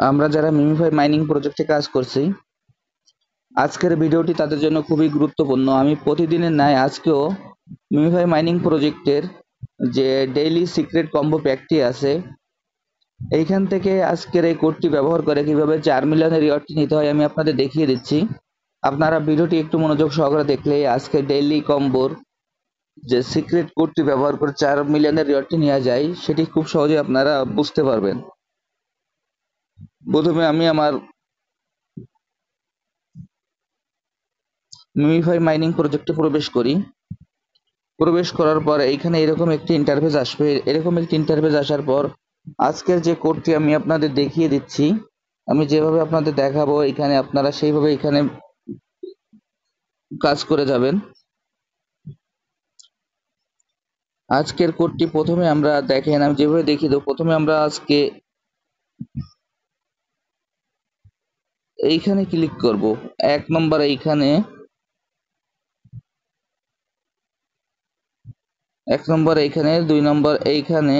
আমরা যারা MemeFi mining প্রজেক্টে কাজ করছি, আজকের ভিডিওটি তাদের জন্য খুবই গুরুত্বপূর্ণ। আমি প্রতিদিনের ন্যায় আজকেও মিমিফাই মাইনিং প্রজেক্টের যে ডেইলি সিক্রেট কম্বো প্যাকটি আছে, এইখান থেকে আজকের এই কোডটি ব্যবহার করে কিভাবে 4 মিলিয়নের রিওয়ার্ডটি নিতে হয় আমি আপনাদের দেখিয়ে দিচ্ছি। আপনারা ভিডিওটি একটু মনোযোগ সহকারে দেখলে আজকে ডেইলি কম্বোর যে সিক্রেট কোডটি ব্যবহার করে 4 মিলিয়নের রিওয়ার্ডটি নেওয়া যায় সেটি খুব সহজে আপনারা বুঝতে পারবেন। প্রথমে আমি আমার মিমিফাই মাইনিং প্রজেক্টে প্রবেশ করি। প্রবেশ করার পর এইখানে এরকম একটি ইন্টারফেস আসবে। এরকম একটি ইন্টারফেস আসার পর আজকের যে কোডটি আমি আপনাদের দেখিয়ে দিচ্ছি, আমি যেভাবে আপনাদের দেখাবো এখানে আপনারা সেইভাবে এখানে কাজ করে যাবেন। আজকের কোডটি প্রথমে আমরা দেখেন, আমি যেভাবে দেখিয়ে দেবো। প্রথমে আমরা আজকে এইখানে ক্লিক করব, 1 নম্বর এইখানে, 1 নম্বর এইখানে, 2 নম্বর এইখানে,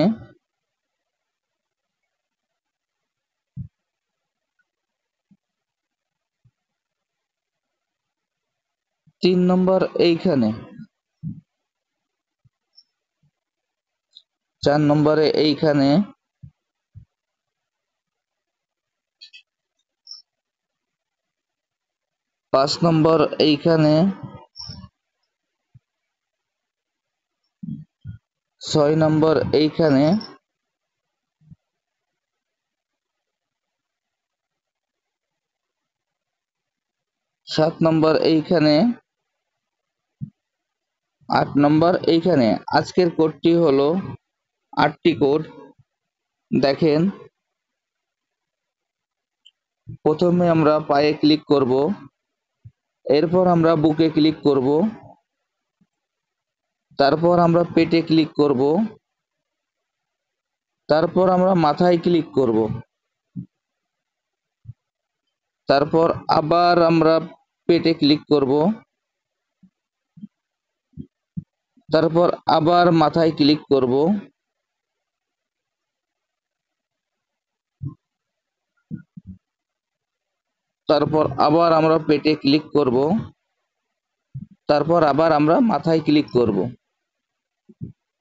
3 নম্বর এইখানে, 4 নম্বরে এইখানে, 5 নম্বর এইখানে, 6 নম্বর এইখানে, 7 নম্বর এইখানে, 8 নম্বর এইখানে। আজকের কোডটি হলো 8টি কোড। দেখেন, প্রথমে আমরা পায়ে ক্লিক করব, এরপর আমরা বুকে ক্লিক করব, তারপর আমরা পেটে ক্লিক করব, তারপর আমরা মাথায় ক্লিক করব, তারপর আবার আমরা পেটে ক্লিক করব, তারপর আবার মাথায় ক্লিক করব, তারপর আবার আমরা পেটে ক্লিক করব, তারপর আবার আমরা মাথায় ক্লিক করব।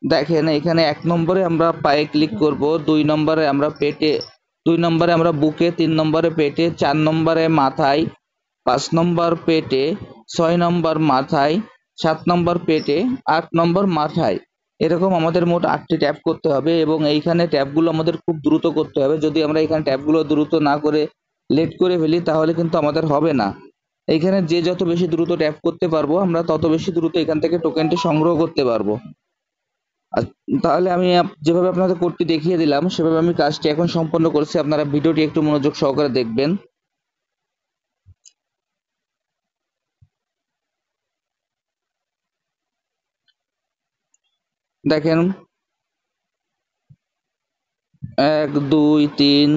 দেখেন এখানে 1 নম্বরে আমরা পায়ে ক্লিক করব, 2 নম্বরে আমরা পেটে, 2 নম্বরে আমরা বুকে, 3 নম্বরে পেটে, 4 নম্বরে মাথায়, 5 নম্বর পেটে, 6 নম্বর মাথায়, 7 নম্বর পেটে, 8 নম্বর মাথায়। এরকম আমাদের মোট 8টি ট্যাপ করতে হবে এবং এইখানে ট্যাপগুলো আমাদের খুব দ্রুত করতে হবে। যদি আমরা এখানে ট্যাপগুলো দ্রুত না করে লেট করে ফেলি তাহলে কিন্তু আমাদের হবে না। এইখানে যে যত বেশি দ্রুত ট্যাপ করতে পারবো আমরা তত বেশি দ্রুত এখান থেকে টোকেনটি সংগ্রহ করতে পারবো। তাহলে আমি যেভাবে আপনাদের কোডটি দেখিয়ে দিলাম সেভাবে আমি কাজটি এখন সম্পন্ন করছি। আপনারা ভিডিওটি একটু মনোযোগ সহকারে দেখবেন। দেখেন 1 2 3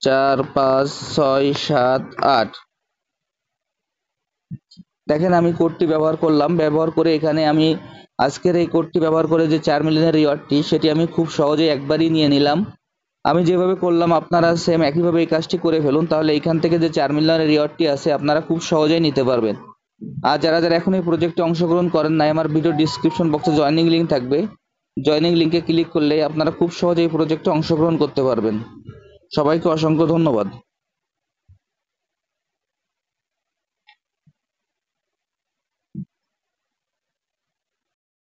4 5 6 7 8। দেখেন আমি কোডটি ব্যবহার করলাম, ব্যবহার করে এখানে আমি আজকের এই কোডটি ব্যবহার করে যে 4 মিলিয়নের রিওয়ার্ডটি সেটি আমি খুব সহজেই একবারই নিয়ে নিলাম। আমি যেভাবে করলাম আপনারা সেম একইভাবে এই কাজটি করে ফেলুন, তাহলে এখান থেকে যে 4 মিলিয়নের রিওয়ার্ডটি আছে আপনারা খুব সহজেই নিতে পারবেন। আর যারা যারা এখন এই প্রজেক্টে অংশগ্রহণ করেন নাই, আমার ভিডিও ডিসক্রিপশন বক্সে জয়েনিং লিঙ্ক থাকবে, জয়েনিং লিঙ্কে ক্লিক করলে আপনারা খুব সহজে এই প্রজেক্টে অংশগ্রহণ করতে পারবেন। সবাইকে অসংখ্য ধন্যবাদ।